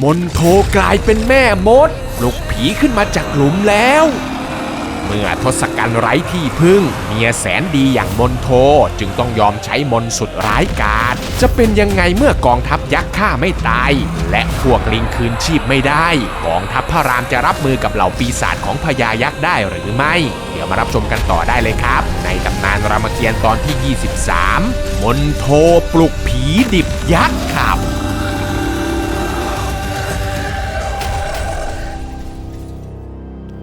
มนโทกลายเป็นแม่มดปลุกผีขึ้นมาจากหลุมแล้วเมื่อทศกัณฐ์ไร้ที่พึ่งเมียแสนดีอย่างมนโทจึงต้องยอมใช้มนต์สุดร้ายกาจจะเป็นยังไงเมื่อกองทัพยักษ์ฆ่าไม่ตายและพวกลิงคืนชีพไม่ได้กองทัพพระรามจะรับมือกับเหล่าปีศาจของพญายักษ์ได้หรือไม่เดี๋ยวมารับชมกันต่อได้เลยครับในตำนานรามเกียรติ์ตอนที่ 23 มนโทปลุกผีดิบยักษ์ครับ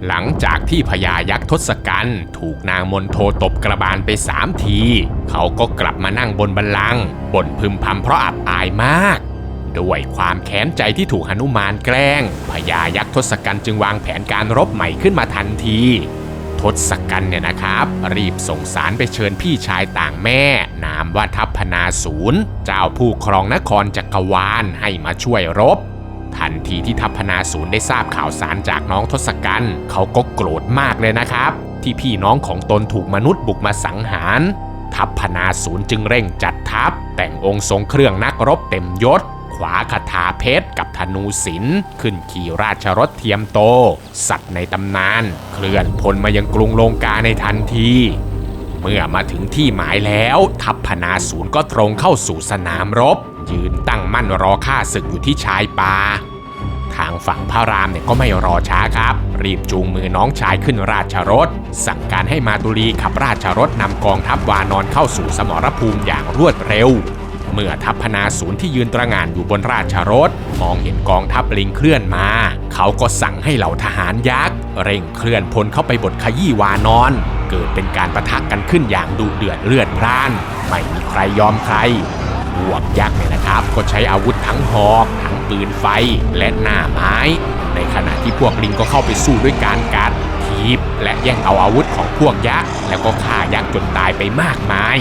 หลังจากที่พญายักษ์ทศกัณฐ์ถูกนางมนโทตบกระบาลไป3 ทีเขาก็กลับมานั่งบนบัลลังก์บ่นพึมพำเพราะอับอายมากด้วยความแค้นใจที่ถูกหนุมานแกล้งพญายักษ์ทศกัณฐ์จึงวางแผนการรบใหม่ขึ้นมาทันทีทศกัณฐ์เนี่ยนะครับรีบส่งสารไปเชิญพี่ชายต่างแม่นามว่าทัพพนาสูรเจ้าผู้ครองนครจักรวาลให้มาช่วยรบทันทีที่ทัพพนาสูรได้ทราบข่าวสารจากน้องทศกัณฐ์เขาก็โกรธมากเลยนะครับที่พี่น้องของตนถูกมนุษย์บุกมาสังหารทัพพนาสูรจึงเร่งจัดทัพแต่งองค์ทรงเครื่องนักรบเต็มยศขวาคทาเพชรกับธนูศิลป์ขึ้นขี่ราชรถเทียมโตสัตว์ในตำนานเคลื่อนพลมายังกรุงโลงกาในทันทีเมื่อมาถึงที่หมายแล้วทัพพนาสูรก็ตรงเข้าสู่สนามรบยืนตั้งมั่นรอฆ่าศึกอยู่ที่ชายป่าทางฝั่งพระรามเนี่ยก็ไม่รอช้าครับรีบจูงมือน้องชายขึ้นราชรถสั่งการให้มาตุลีขับราชรถนำกองทัพวานอนเข้าสู่สมรภูมิอย่างรวดเร็วเมื่อทัพพนาสูรที่ยืนตระหง่านอยู่บนราชรถมองเห็นกองทัพลิงเคลื่อนมาเขาก็สั่งให้เหล่าทหารยักษ์เร่งเคลื่อนพลเข้าไปบดขยี้วานอนเกิดเป็นการปะทะกันขึ้นอย่างดุเดือดเลือดพล่านไม่มีใครยอมใครพวกยักษ์เนี่ยนะครับก็ใช้อาวุธทั้งหอกทั้งปืนไฟและหน้าไม้ในขณะที่พวกลิงก็เข้าไปสู้ด้วยการกัดถีบและแย่งเอาอาวุธของพวกยักษ์แล้วก็ฆ่ายักษ์จนตายไปมากมาย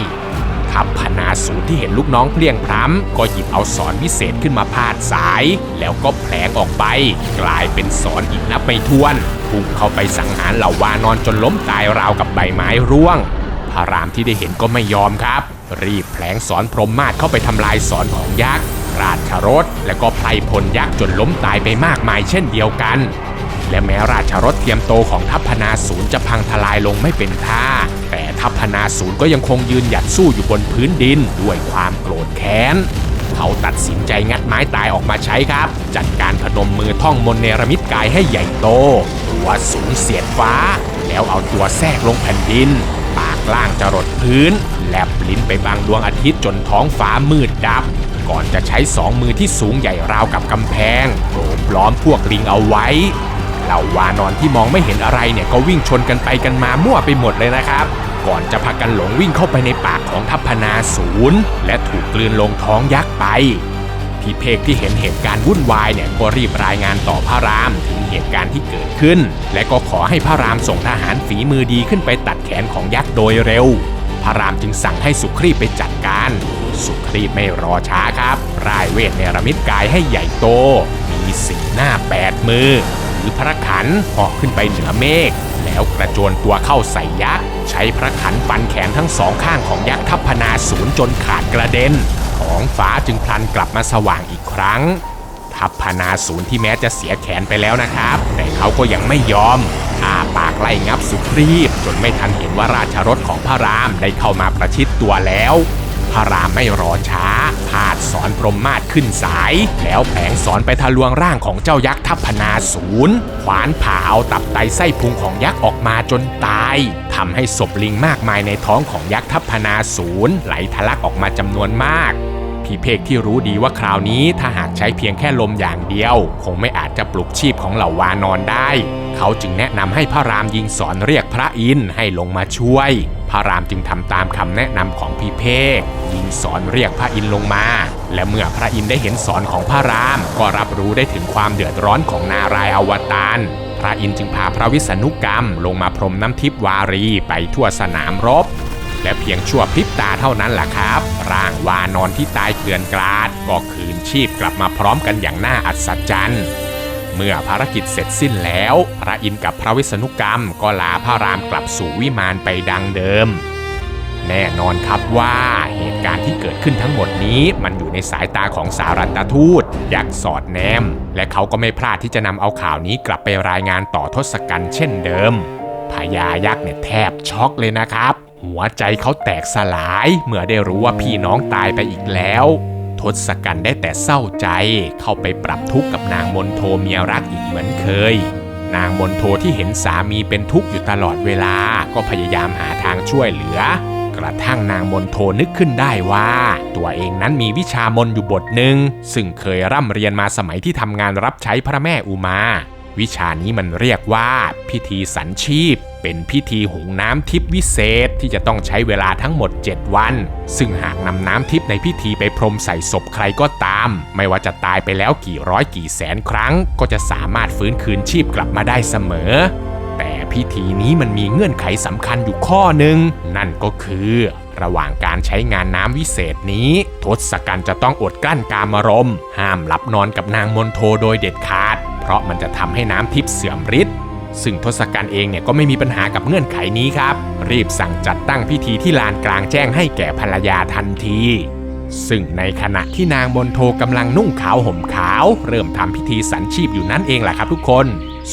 ทัพพนาสูรที่เห็นลูกน้องเพลียงพล้ำก็หยิบเอาศรวิเศษขึ้นมาพาดสายแล้วก็แผลงออกไปกลายเป็นศรอีกนับไม่ถ้วนพุ่งเข้าไปสังหารเหล่าวานอนจนล้มตายราวกับใบไม้ร่วงพระรามที่ได้เห็นก็ไม่ยอมครับรีบแผลงศรพรหมมาศเข้าไปทำลายศรของยักษ์ราชรถและก็ไพรพลยักษ์จนล้มตายไปมากมายเช่นเดียวกันและแม้ราชรถเทียมโตของทัพพนาสูรจะพังทลายลงไม่เป็นท่าแต่ทัพพนาสูรก็ยังคงยืนหยัดสู้อยู่บนพื้นดินด้วยความโกรธแค้นเขาตัดสินใจงัดไม้ตายออกมาใช้ครับจัดการพนมมือท่องมนต์เนรมิตกายให้ใหญ่โตตัวสูงเสียดฟ้าแล้วเอาตัวแทรกลงแผ่นดินปากล่างจรดพื้นแลบลิ้นไปบังดวงอาทิตย์จนท้องฟ้ามืดดับก่อนจะใช้2 มือที่สูงใหญ่ราวกับกำแพงโอบล้อมพวกลิงเอาไว้เหล่าวานอนที่มองไม่เห็นอะไรเนี่ยก็วิ่งชนกันไปกันมามั่วไปหมดเลยนะครับก่อนจะพากันหลงวิ่งเข้าไปในปากของทัพพนาสูรและถูกกลืนลงท้องยักษ์ไปพี่เพกที่เห็นเหตุการณ์วุ่นวายเนี่ยก็รีบรายงานต่อพระรามถึงเหตุการณ์ที่เกิดขึ้นและก็ขอให้พระรามส่งทหารฝีมือดีขึ้นไปตัดแขนของยักษ์โดยเร็วพระรามจึงสั่งให้สุครีพไปจัดการสุครีพไม่รอช้าครับร่ายเวทเนรมิตกายให้ใหญ่โตมี4 หน้า 8 มือถือพระขันเหาะขึ้นไปเหนือเมฆแล้วกระโจนตัวเข้าใส่ยักษ์ใช้พระขันฟันแขนทั้ง2 ข้างของยักษ์ทัพพนาสูรจนขาดกระเด็นท้องฟ้าจึงพลันกลับมาสว่างอีกครั้งทัพพนาสูรที่แม้จะเสียแขนไปแล้วนะครับแต่เขาก็ยังไม่ยอมปากไล่งับสุครีพจนไม่ทันเห็นว่าราชรถของพระรามได้เข้ามาประชิดตัวแล้วพระรามไม่รอช้าพาดศรพรหมมาศขึ้นสายแล้วแผงศรไปทะลวงร่างของเจ้ายักษ์ทัพพนาสูรขวานผ่าเอาตับไตไส้พุงของยักษ์ออกมาจนตายทำให้ศพลิงมากมายในท้องของยักษ์ทัพพนาสูรไหลทะลักออกมาจำนวนมากพี่เพกที่รู้ดีว่าคราวนี้ถ้าหากใช้เพียงแค่ลมอย่างเดียวคงไม่อาจจะปลุกชีพของเหล่าวานอนได้เขาจึงแนะนำให้พระรามยิงศรเรียกพระอินทร์ให้ลงมาช่วยพระรามจึงทำตามคำแนะนำของพี่เพกยิงศรเรียกพระอินทร์ลงมาและเมื่อพระอินทร์ได้เห็นศรของพระรามก็รับรู้ได้ถึงความเดือดร้อนของนารายณ์อวตารพระอินทร์จึงพาพระวิษณุกรรมลงมาพรมน้ำทิพย์วารีไปทั่วสนามรบและเพียงชั่วพริบตาเท่านั้นแหละครับร่างวานอนที่ตายเกลื่อนกลาดก็คืนชีพกลับมาพร้อมกันอย่างน่าอัศจรรย์เมื่อภารกิจเสร็จสิ้นแล้วพระอินทร์กับพระวิษณุกรรมก็ลาพระรามกลับสู่วิมานไปดังเดิม แน่นอนครับว่าเหตุการณ์ที่เกิดขึ้นทั้งหมดนี้มันอยู่ในสายตาของสารันตทูตยักษ์สอดแนมและเขาก็ไม่พลาดที่จะนำเอาข่าวนี้กลับไปรายงานต่อทศกัณฐ์เช่นเดิมพญายักษ์เนี่ยแทบช็อกเลยนะครับหัวใจเขาแตกสลายเมื่อได้รู้ว่าพี่น้องตายไปอีกแล้วทศกัณฐ์ได้แต่เศร้าใจเข้าไปปรับทุกข์กับนางมนโทเมียรักอีกเหมือนเคยนางมนโทที่เห็นสามีเป็นทุกข์อยู่ตลอดเวลาก็พยายามหาทางช่วยเหลือกระทั่งนางมนโทนึกขึ้นได้ว่าตัวเองนั้นมีวิชามนต์อยู่บทหนึ่งซึ่งเคยร่ำเรียนมาสมัยที่ทำงานรับใช้พระแม่อุมาวิชานี้มันเรียกว่าพิธีสัญชีพเป็นพิธีหุงน้ำทิพย์วิเศษที่จะต้องใช้เวลาทั้งหมด7 วันซึ่งหากนำน้ำทิพย์ในพิธีไปพรมใส่ศพใครก็ตามไม่ว่าจะตายไปแล้วกี่ร้อยกี่แสนครั้งก็จะสามารถฟื้นคืนชีพกลับมาได้เสมอแต่พิธีนี้มันมีเงื่อนไขสำคัญอยู่ข้อหนึ่งนั่นก็คือระหว่างการใช้งานน้ำวิเศษนี้ทศกัณฐ์จะต้องอดกลั้นกามารมณ์ห้ามหลับนอนกับนางมนโทโดยเด็ดขาดเพราะมันจะทำให้น้ำทิพย์เสื่อมฤทธิ์ซึ่งทศกัณฐ์เองเนี่ยก็ไม่มีปัญหากับเงื่อนไขนี้ครับรีบสั่งจัดตั้งพิธีที่ลานกลางแจ้งให้แก่ภรรยาทันทีซึ่งในขณะที่นางมนโทกำลังนุ่งขาวห่มขาวเริ่มทำพิธีสัญชีพอยู่นั่นเองแหละครับทุกคน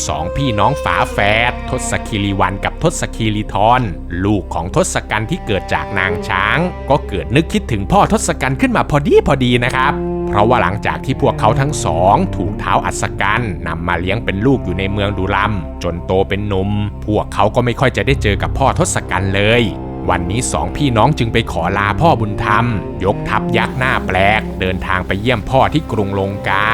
สองพี่น้องฝาแฝดทศคีรีวรรณกับทศคีรีธรลูกของทศกัณฐ์ที่เกิดจากนางช้างก็เกิดนึกคิดถึงพ่อทศกัณฐ์ขึ้นมาพอดีนะครับเพราะว่าหลังจากที่พวกเขาทั้งสองถูกท้าวอัศกัณฐ์นำมาเลี้ยงเป็นลูกอยู่ในเมืองดุรัมจนโตเป็นหนุ่มพวกเขาก็ไม่ค่อยจะได้เจอกับพ่อทศกัณฐ์เลยวันนี้สองพี่น้องจึงไปขอลาพ่อบุญธรรมยกทัพยักษ์หน้าแปลกเดินทางไปเยี่ยมพ่อที่กรุงลงกา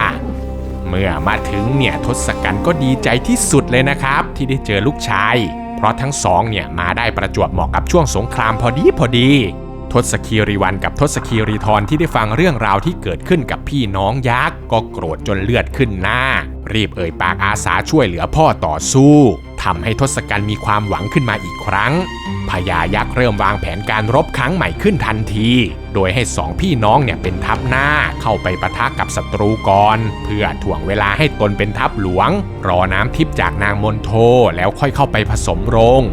เมื่อมาถึงเนี่ยทศกัณฐ์ก็ดีใจที่สุดเลยนะครับที่ได้เจอลูกชายเพราะทั้งสองเนี่ยมาได้ประจวบเหมาะกับช่วงสงครามพอดีทศคีรีวรรณกับทศคีรีธรที่ได้ฟังเรื่องราวที่เกิดขึ้นกับพี่น้องยักษ์ก็โกรธจนเลือดขึ้นหน้ารีบเอ่ยปากอาสาช่วยเหลือพ่อต่อสู้ทำให้ทศกัณฐ์มีความหวังขึ้นมาอีกครั้งพญายักษ์เริ่มวางแผนการรบครั้งใหม่ขึ้นทันทีโดยให้สองพี่น้องเนี่ยเป็นทัพหน้าเข้าไปปะทะกับศัตรูก่อนเพื่อถ่วงเวลาให้ตนเป็นทัพหลวงรอน้ำทิพย์จากนางมนโทแล้วค่อยเข้าไปผสมโรง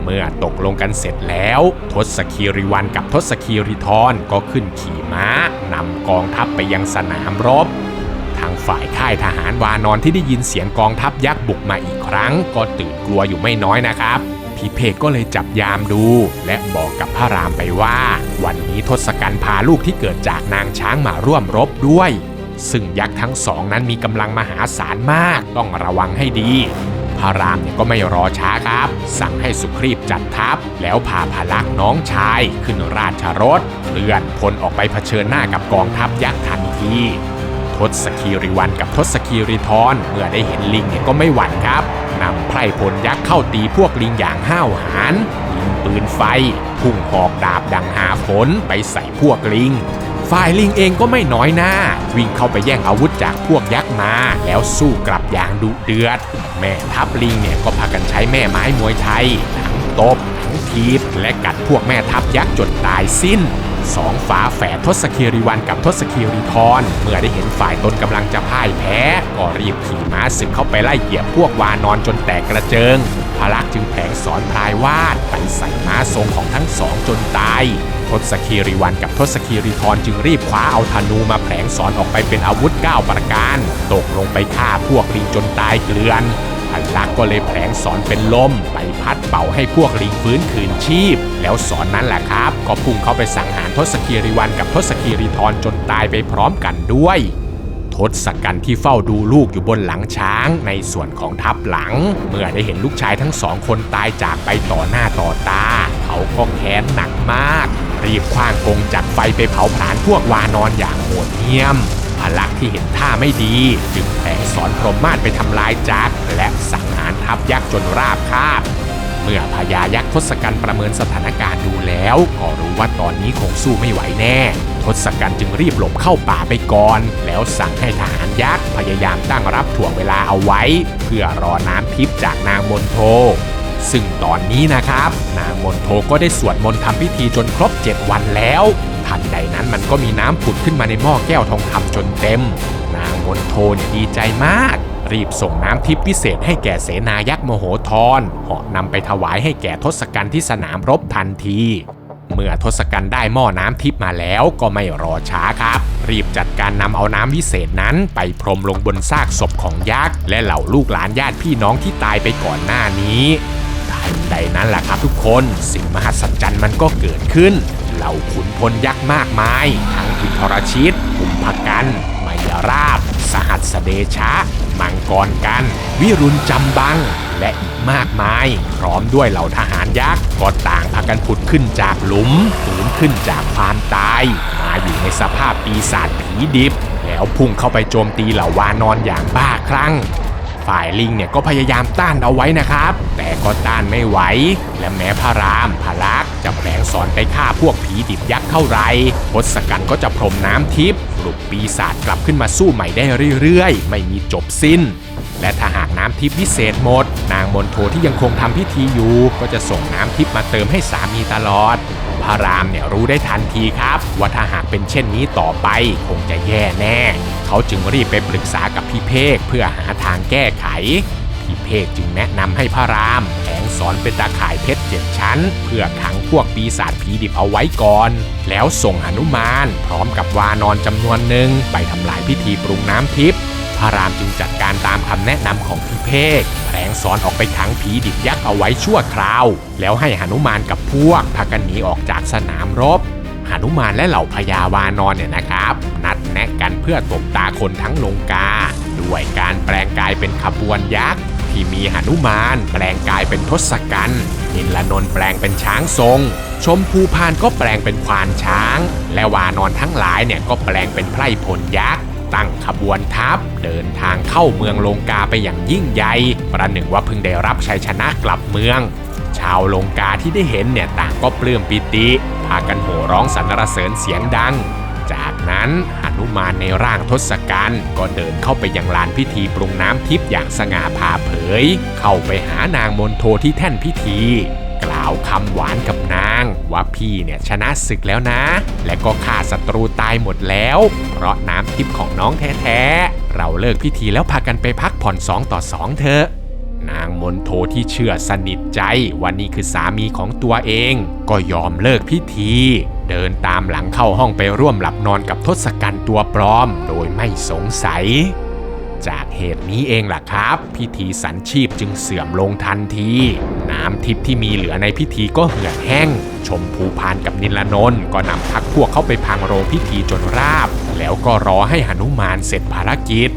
เมื่อตกลงกันเสร็จแล้วทศคีรีวรรณกับทศคีรีธรก็ขึ้นขี่ม้านำกองทัพไปยังสนามรบทางฝ่ายค่ายทหารวานอนที่ได้ยินเสียงกองทัพยักษ์บุกมาอีกครั้งก็ตื่นกลัวอยู่ไม่น้อยนะครับพิเภกก็เลยจับยามดูและบอกกับพระรามไปว่าวันนี้ทศกัณฐ์พาลูกที่เกิดจากนางช้างมาร่วมรบด้วยซึ่งยักษ์ทั้งสองนั้นมีกำลังมหาศาลมากต้องระวังให้ดีพระรามเนี่ยก็ไม่รอช้าครับสั่งให้สุครีพจัดทัพแล้วพาพลักษ์น้องชายขึ้นราชรถเลื่อนพลออกไปเผชิญหน้ากับกองทัพยักษ์ทันทีทศคีรีวรรณกับทศคีรีธรเมื่อได้เห็นลิงเนี่ยก็ไม่หวั่นครับนำไพร่พลยักษ์เข้าตีพวกลิงอย่างห้าวหาญยิงปืนไฟพุ่งหอกดาบดังหาฝนไปใส่พวกลิงฝ่ายลิงเองก็ไม่น้อยหน้าวิ่งเข้าไปแย่งอาวุธจากพวกยักษ์มาแล้วสู้กลับอย่างดุเดือดแม่ทัพลิงเนี่ยก็พากันใช้แม่ไม้มวยไทยทั้งตบทั้งทีบและกัดพวกแม่ทัพยักษ์จนตายสิ้นสองฝาแฝดทศคีรีวรรณกับทศคีรีธรเมื่อได้เห็นฝ่ายตนกำลังจะพ่ายแพ้ก็รีบขี่ม้าศึกเข้าไปไล่เหยียบพวกวานอนจนแตกกระเจิงพลักษ์จึงแผลงสอนพลายวาดไปใส่ม้าทรงของทั้งสองจนตายทศคีรีวรรณกับทศคีรีธรจึงรีบคว้าเอาธนูมาแผลงสอนออกไปเป็นอาวุธ9ประการตกลงไปฆ่าพวกลิงจนตายเกลื่อนพลักษ์ก็เลยแผลงสอนเป็นลมไปพัดเป่าให้พวกลิงฟื้นคืนชีพแล้วสอนนั้นแหละครับก็พุ่งเข้าไปสังหารทศคีรีวรรณกับทศคีรีธรจนตายไปพร้อมกันด้วยทศกัณฐ์ที่เฝ้าดูลูกอยู่บนหลังช้างในส่วนของทัพหลังเมื่อได้เห็นลูกชายทั้งสองคนตายจากไปต่อหน้าต่อตาเขาก็แค้นหนักมากรีบขว้างกงจักรไฟไปเผาผลาญพวกวานอนอย่างโหดเหี้ยมพลักษ์ที่เห็นท่าไม่ดีจึงแผลงสอนพรหมมาศไปทำลายจักรและสังหารทัพยักษ์จนราบคาบเมื่อพญายักษ์ทศกัณฐ์ประเมินสถานการณ์ดูแล้วก็รู้ว่าตอนนี้คงสู้ไม่ไหวแน่ทศกัณฐ์จึงรีบหลบเข้าป่าไปก่อนแล้วสั่งให้ทหารยักษ์พยายามตั้งรับถ่วงเวลาเอาไว้เพื่อรอน้ำทิพย์จากนางมนโทซึ่งตอนนี้นะครับนางมนโทก็ได้สวดมนต์ทำพิธีจนครบ7 วันแล้วทันใดนั้นมันก็มีน้ำผุดขึ้นมาในหม้อแก้วทองคำจนเต็มนางมนโทเนี่ยดีใจมากรีบส่งน้ำทิพย์พิเศษให้แก่เสนายักษ์โมโหธรเหาะนำไปถวายให้แก่ทศกัณฐ์ที่สนามรบทันที เมื่อทศกัณฐ์ได้หม้อน้ำทิพย์มาแล้วก็ไม่รอช้าครับรีบจัดการนำเอาน้ำวิเศษนั้นไปพรมลงบนซากศพของยักษ์และเหล่าลูกหลานญาติพี่น้องที่ตายไปก่อนหน้านี้ทันใดนั้นแหละครับทุกคนสิ่งมหัศจรรย์มันก็เกิดขึ้นเหล่าขุนพลยักษ์มากมายทั้งอินทรชิตกุมภกันมยราบสหัสเดชะมังกรกันวิรุณจำบังและอีกมากมายพร้อมด้วยเหล่าทหารยักษ์ก็ต่างพากันผุดขึ้นจากหลุมฟื้นขึ้นจากความตายมาอยู่ในสภาพปีศาจผีดิบแล้วพุ่งเข้าไปโจมตีเหล่าวานอนอย่างบ้าคลั่งฝ่ายลิงเนี่ยก็พยายามต้านเอาไว้นะครับแต่ก็ต้านไม่ไหวและแม้พระรามพระลักษณ์จะแปลงสอนไปฆ่าพวกผีดิบยักษ์เท่าไรทศกัณฐ์ก็จะพรมน้ำทิพย์ปลุกปีศาจกลับขึ้นมาสู้ใหม่ได้เรื่อยๆไม่มีจบสิ้นและถ้าหากน้ำทิพย์วิเศษหมดนางมณโฑที่ยังคงทำพิธีอยู่ก็จะส่งน้ำทิพย์มาเติมให้สามีตลอดพระรามเนี่ยรู้ได้ทันทีครับว่าถ้าหากเป็นเช่นนี้ต่อไปคงจะแย่แน่เขาจึงรีบไปปรึกษากับพี่เพกเพื่อหาทางแก้ไขพี่เพกจึงแนะนำให้พระรามแผงสอนเป็นตาข่ายเพชร7 ชั้นเพื่อขังพวกปีศาจผีดิบเอาไว้ก่อนแล้วส่งหนุมานพร้อมกับวานอนจำนวนหนึ่งไปทำลายพิธีปรุงน้ำทิพย์พระรามจึงจัดการตามคำแนะนำของพี่เพกแผงสอนออกไปขังผีดิบยักษ์เอาไว้ชั่วคราวแล้วให้หนุมานกับพวกพากันหนีออกจากสนามรบหนุมานและเหล่าพญาวานอนเนี่ยนะครับนัดแนะกันเพื่อตบตาคนทั้งลงกาด้วยการแปลงกายเป็นขบวนยักษ์ที่มีหนุมานแปลงกายเป็นทศกัณฐ์นิลนนท์แปลงเป็นช้างทรงชมพูพานก็แปลงเป็นควานช้างและวานอนทั้งหลายเนี่ยก็แปลงเป็นไพร่พลยักษ์ตั้งขบวนทัพเดินทางเข้าเมืองลงกาไปอย่างยิ่งใหญ่ประหนึ่งว่าเพิ่งได้รับชัยชนะกลับเมืองชาวลงกาที่ได้เห็นเนี่ยต่างก็ปลื้มปิติพากันโห่ร้องสรรเสริญเสียงดังจากนั้นหนุมานในร่างทศกัณฐ์ก็เดินเข้าไปยังลานพิธีปรุงน้ำทิพย์อย่างสง่าผ่าเผยเข้าไปหานางมณโฑที่แท่นพิธีกล่าวคำหวานกับนางว่าพี่เนี่ยชนะศึกแล้วนะและก็ฆ่าศัตรูตายหมดแล้วเพราะน้ำทิพย์ของน้องแท้ๆเราเลิกพิธีแล้วพากันไปพักผ่อน2 ต่อ 2เถอะนางมณโฑที่เชื่อสนิทใจว่านี่คือสามีของตัวเองก็ยอมเลิกพิธีเดินตามหลังเข้าห้องไปร่วมหลับนอนกับทศกัณฐ์ตัวปลอมโดยไม่สงสัยจากเหตุนี้เองล่ะครับพิธีสัญชีพจึงเสื่อมลงทันทีน้ำทิพย์ที่มีเหลือในพิธีก็เหือดแห้งชมพูพานกับนิลนนท์ก็นำพักพวกเข้าไปพังโรงพิธีจนราบแล้วก็รอให้หนุมานเสร็จภารกิจ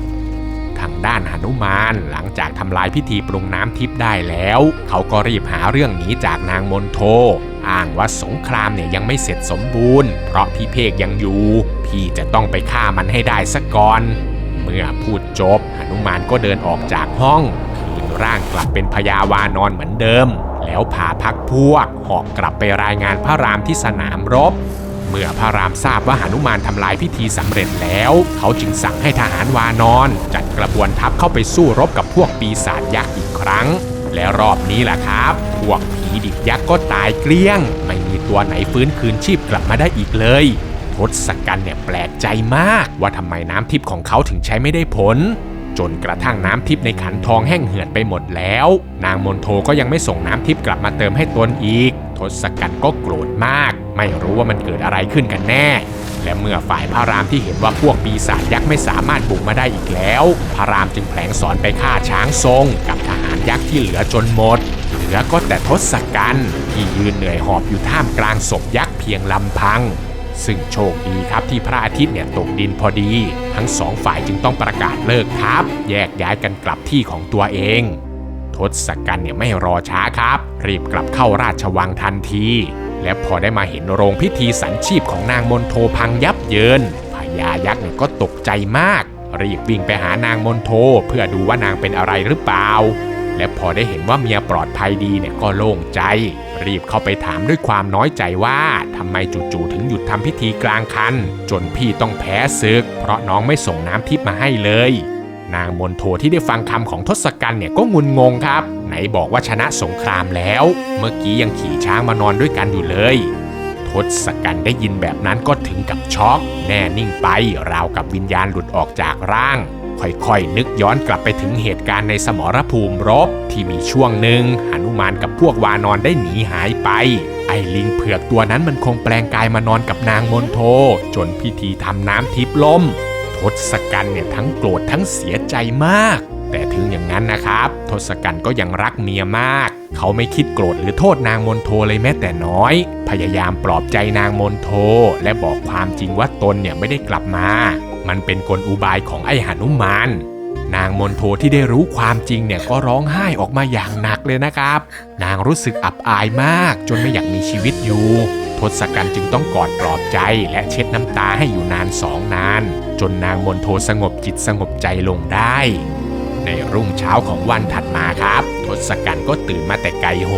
ทางด้านหนุมานหลังจากทำลายพิธีปรุงน้ำทิพย์ได้แล้วเขาก็รีบหาเรื่องหนีจากนางมณโฑอ้างว่าสงครามเนี่ยยังไม่เสร็จสมบูรณ์เพราะพี่เพกยังอยู่พี่จะต้องไปฆ่ามันให้ได้ซะก่อนเมื่อพูดจบหนุมานก็เดินออกจากห้องคืนร่างกลับเป็นพญาวานอนเหมือนเดิมแล้วพาพักพวกหอกกลับไปรายงานพระรามที่สนามรบเมื่อพระรามทราบว่าหนุมานทำลายพิธีสำเร็จแล้วเขาจึงสั่งให้ทหารวานอนจัดกระบวนทัพเข้าไปสู้รบกับพวกปีศาจยักษ์อีกครั้งและรอบนี้แหละครับพวกผีดิบยักษ์ก็ตายเกลี้ยงไม่มีตัวไหนฟื้นคืนชีพกลับมาได้อีกเลยทศกัณฐ์เนี่ยแปลกใจมากว่าทำไมน้ำทิพย์ของเขาถึงใช้ไม่ได้ผลจนกระทั่งน้ำทิพย์ในขันทองแห้งเหือดไปหมดแล้วนางมณโฑก็ยังไม่ส่งน้ำทิพย์กลับมาเติมให้ตนอีกทศกัณฐ์ก็โกรธมากไม่รู้ว่ามันเกิดอะไรขึ้นกันแน่และเมื่อฝ่ายพระรามที่เห็นว่าพวกปีศาจยักษ์ไม่สามารถบุกมาได้อีกแล้วพระรามจึงแผลงสอนไปฆ่าช้างทรงกับทหารยักษ์ที่เหลือจนหมดเหลือก็แต่ทศกัณฐ์ที่ยืนเหนื่อยหอบอยู่ท่ามกลางศพยักษ์เพียงลำพังซึ่งโชคดีครับที่พระอาทิตย์เนี่ยตกดินพอดีทั้ง2 ฝ่ายจึงต้องประกาศเลิกทัพแยกย้ายกันกลับที่ของตัวเองทศกัณฐ์เนี่ยไม่รอช้าครับรีบกลับเข้าราชวังทันทีและพอได้มาเห็นโรงพิธีสัญชีพของนางมณโฑพังยับเยินพญายักษ์เนี่ยก็ตกใจมากรีบวิ่งไปหานางมณโฑเพื่อดูว่านางเป็นอะไรหรือเปล่าและพอได้เห็นว่าเมียปลอดภัยดีเนี่ยก็โล่งใจรีบเข้าไปถามด้วยความน้อยใจว่าทำไมจู่ๆถึงหยุดทำพิธีกลางคันจนพี่ต้องแพ้ศึกเพราะน้องไม่ส่งน้ำทิพย์มาให้เลยนางมณโฑที่ได้ฟังคำของทศกัณฐ์เนี่ยก็งุนงงครับไหนบอกว่าชนะสงครามแล้วเมื่อกี้ยังขี่ช้างมานอนด้วยกันอยู่เลยทศกัณฐ์ได้ยินแบบนั้นก็ถึงกับช็อกแน่นิ่งไปราวกับวิญญาณหลุดออกจากร่าง ค่อยๆนึกย้อนกลับไปถึงเหตุการณ์ในสมรภูมิรบที่มีช่วงหนึ่งหนุมานกับพวกวานอนได้หนีหายไปไอ้ลิงเผือกตัวนั้นมันคงแปลงกายมานอนกับนางมนโทจนพิธีทำน้ำทิพย์ล่มทศกัณฐ์เนี่ยทั้งโกรธทั้งเสียใจมากแต่ถึงอย่างนั้นนะครับทศกัณฐ์ก็ยังรักเมียมากเขาไม่คิดโกรธหรือโทษนางมนโทเลยแม้แต่น้อยพยายามปลอบใจนางมนโทและบอกความจริงว่าตนเนี่ยไม่ได้กลับมามันเป็นกลอุบายของไอ้หนุมานนางมนโทที่ได้รู้ความจริงเนี่ยก็ร้องไห้ออกมาอย่างหนักเลยนะครับนางรู้สึกอับอายมากจนไม่อยากมีชีวิตอยู่ทศกัณฐ์จึงต้องกอดปลอบใจและเช็ดน้ำตาให้อยู่นานนานจนนางมนโทสงบจิตสงบใจลงได้ในรุ่งเช้าของวันถัดมาครับทศกัณฐ์ก็ตื่นมาแต่ไกลโฮ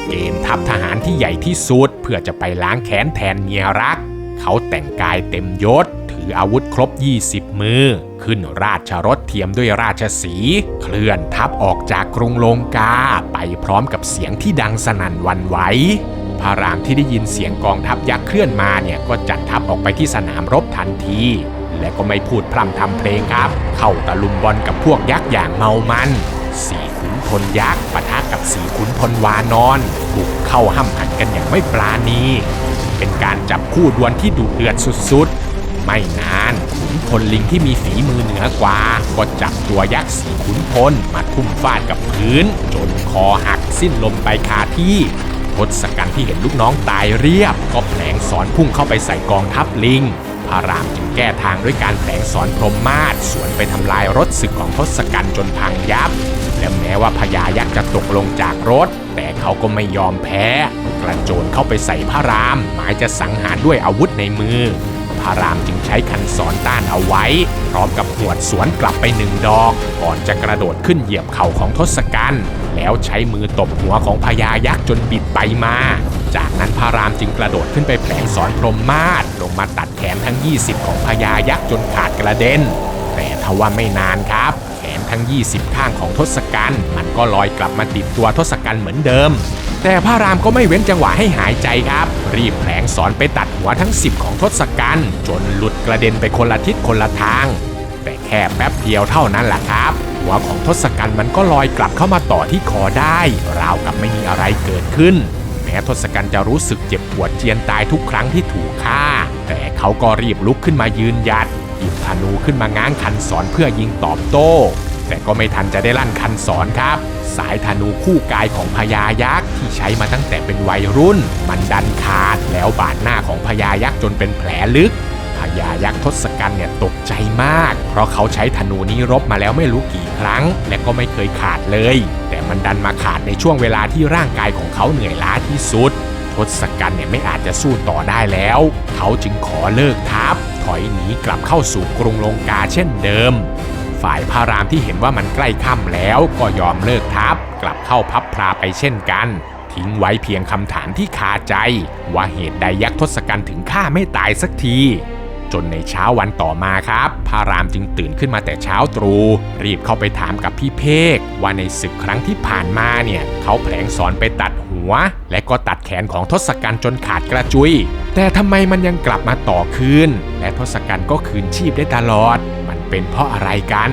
เกณฑ์ทัพทหารที่ใหญ่ที่สุดเพื่อจะไปล้างแค้นแทนเมียรักเขาแต่งกายเต็มยศถืออาวุธครบ20มือขึ้นราชรถเทียมด้วยราชสีห์เคลื่อนทัพออกจากกรุงลงกาไปพร้อมกับเสียงที่ดังสนั่นหวั่นไหวพระรามที่ได้ยินเสียงกองทัพยักษ์เคลื่อนมาเนี่ยก็จัดทัพออกไปที่สนามรบทันทีและก็ไม่พูดพร่ำทำเพลงครับเข้าตะลุมบอลกับพวกยักษ์อย่างเมามันสี่ขุนพลยักษ์ปะทะกับสี่ขุนพลวานอนบุกเข้าห้ำหันกันอย่างไม่ปราณีเป็นการจับคู่ดวลที่ดุเดือดสุดๆไม่นานขุนพลลิงที่มีฝีมือเหนือกว่าก็จับตัวยักษ์สี่ขุนพลมาทุ่มฟาดกับพื้นจนคอหักสิ้นลมไปคาที่ทศกัณฐ์ที่เห็นลูกน้องตายเรียบก็แผลงสอนพุ่งเข้าไปใส่กองทัพลิงพระรามจึงแก้ทางด้วยการแผลงสอนพรหมมาศสวนไปทำลายรถศึกของทศกัณฐ์จนพังยับและแม้ว่าพญายักษ์จะตกลงจากรถแต่เขาก็ไม่ยอมแพ้กระโจนเข้าไปใส่พระรามหมายจะสังหารด้วยอาวุธในมือพระรามจึงใช้คันศรต้านเอาไว้พร้อมกับหวดสวนกลับไป1 ดอกก่อนจะกระโดดขึ้นเหยียบเข่าของทศกัณฐ์แล้วใช้มือตบหัวของพญายักษ์จนบิดไปมาจากนั้นพระรามจึงกระโดดขึ้นไปแผลงสอนพรหมมาศลงมาตัดแขนทั้ง20ของพญายักษ์จนขาดกระเด็นแต่ทว่าไม่นานครับแขนทั้ง20ข้างของทศกัณฐ์มันก็ลอยกลับมาติดตัวทศกัณฐ์เหมือนเดิมแต่พระรามก็ไม่เว้นจังหวะให้หายใจครับรีบแผลงสอนไปตัดหัวทั้ง10ของทศกัณฐ์จนหลุดกระเด็นไปคนละทิศคนละทางแต่แค่แป๊บเดียวเท่านั้นแหละครับหัวของทศกัณฐ์มันก็ลอยกลับเข้ามาต่อที่คอได้ราวกับไม่มีอะไรเกิดขึ้นแม้ทศกัณฐ์จะรู้สึกเจ็บปวดเจียนตายทุกครั้งที่ถูกฆ่าแต่เขาก็รีบลุกขึ้นมายืนหยัดหยิบธนูขึ้นมาง้างคันศรเพื่อยิงตอบโต้แต่ก็ไม่ทันจะได้ลั่นคันศรครับสายธนูคู่กายของพญายักษ์ที่ใช้มาตั้งแต่เป็นวัยรุ่นมันดันขาดแล้วบาดหน้าของพญายักษ์จนเป็นแผลลึกพญายักษ์ทศกัณฐ์เนี่ยตกใจมากเพราะเขาใช้ธนูนี้รบมาแล้วไม่รู้กี่ครั้งและก็ไม่เคยขาดเลยแต่มันดันมาขาดในช่วงเวลาที่ร่างกายของเขาเหนื่อยล้าที่สุดทศกัณฐ์เนี่ยไม่อาจจะสู้ต่อได้แล้วเขาจึงขอเลิกทัพถอยหนีกลับเข้าสู่กรุงลงกาเช่นเดิมฝ่ายพระรามที่เห็นว่ามันใกล้ค่ำแล้วก็ยอมเลิกทัพกลับเข้าพับพลาไปเช่นกันทิ้งไว้เพียงคำถามที่คาใจว่าเหตุใดยักษ์ทศกัณฐ์ถึงฆ่าไม่ตายสักทีจนในเช้าวันต่อมาครับพระรามจึงตื่นขึ้นมาแต่เช้าตรู่รีบเข้าไปถามกับพี่เพกว่าในศึกครั้งที่ผ่านมาเนี่ยเขาแผลงสอนไปตัดหัวและก็ตัดแขนของทศกัณฐ์จนขาดกระจุยแต่ทำไมมันยังกลับมาต่อคืนและทศกัณฐ์ก็คืนชีพได้ตลอดมันเป็นเพราะอะไรกัน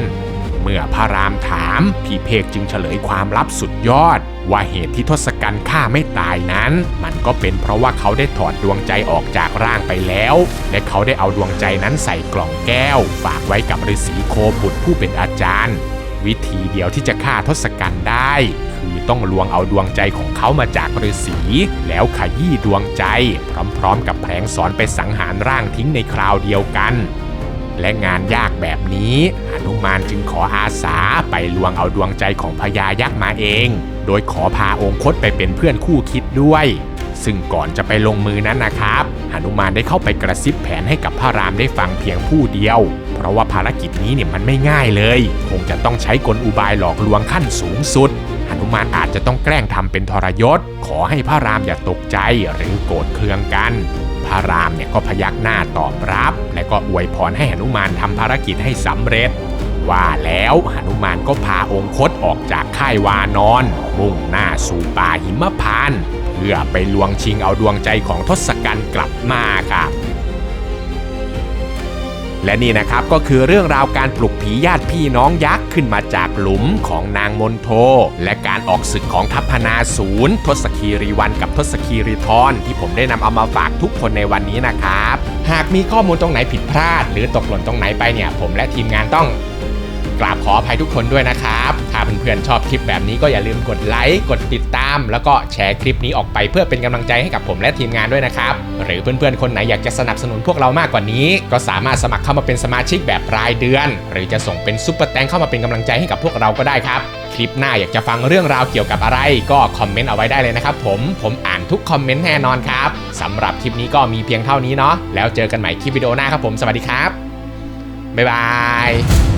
เมื่อพระรามถามพี่เพกจึงเฉลยความลับสุดยอดว่าเหตุที่ทศกัณฐ์ฆ่าไม่ตายนั้นมันก็เป็นเพราะว่าเขาได้ถอดดวงใจออกจากร่างไปแล้วและเขาได้เอาดวงใจนั้นใส่กล่องแก้วฝากไว้กับฤาษีโคบุตรผู้เป็นอาจารย์วิธีเดียวที่จะฆ่าทศกัณฐ์ได้คือต้องลวงเอาดวงใจของเขามาจากฤาษีแล้วขยี้ดวงใจพร้อมๆกับแผลงสอนไปสังหารร่างทิ้งในคราวเดียวกันและงานยากแบบนี้หนุมานจึงขออาสาไปลวงเอาดวงใจของพญายักษ์มาเองโดยขอพาองคตไปเป็นเพื่อนคู่คิดด้วยซึ่งก่อนจะไปลงมือนั้นนะครับหนุมานได้เข้าไปกระซิบแผนให้กับพระรามได้ฟังเพียงผู้เดียวเพราะว่าภารกิจนี้เนี่ยมันไม่ง่ายเลยคงจะต้องใช้กลอุบายหลอกลวงขั้นสูงสุดหนุมานอาจจะต้องแกล้งทำเป็นทรยศขอให้พระรามอย่าตกใจหรือโกรธเคืองกันพระรามเนี่ยก็พยักหน้าตอบรับและก็อวยพรให้หนุมานทำภารกิจให้สำเร็จว่าแล้วหนุมานก็พาองคตออกจากค่ายวานอนมุ่งหน้าสู่ป่าหิมพานต์เพื่อไปลวงชิงเอาดวงใจของทศกัณฐ์กลับมาครับ และนี่นะครับก็คือเรื่องราวการปลุกผีญาติพี่น้องยักษ์ขึ้นมาจากหลุมของนางมนโทและการออกศึกของทัพพนาศูนย์ทศคีรีวรรณกับทศคีรีธรที่ผมได้นำเอามาฝากทุกคนในวันนี้นะครับหากมีข้อมูลตรงไหนผิดพลาดหรือตกหล่นตรงไหนไปเนี่ยผมและทีมงานต้องกราบขออภัยทุกคนด้วยนะครับถ้าเพื่อนๆชอบคลิปแบบนี้ก็อย่าลืมกดไลค์กดติดตามแล้วก็แชร์คลิปนี้ออกไปเพื่อเป็นกำลังใจให้กับผมและทีมงานด้วยนะครับหรือเพื่อนๆคนไหนอยากจะสนับสนุนพวกเรามากกว่านี้ก็สามารถสมัครเข้ามาเป็นสมาชิกแบบรายเดือนหรือจะส่งเป็นซุปเปอร์แตงเข้ามาเป็นกำลังใจให้กับพวกเราก็ได้ครับคลิปหน้าอยากจะฟังเรื่องราวเกี่ยวกับอะไรก็คอมเมนต์เอาไว้ได้เลยนะครับผมอ่านทุกคอมเมนต์แน่นอนครับสำหรับคลิปนี้ก็มีเพียงเท่านี้เนาะแล้วเจอกันใหม่คลิปวิดีโอหน้าครับผมสวัสดีครับบ๊ายบาย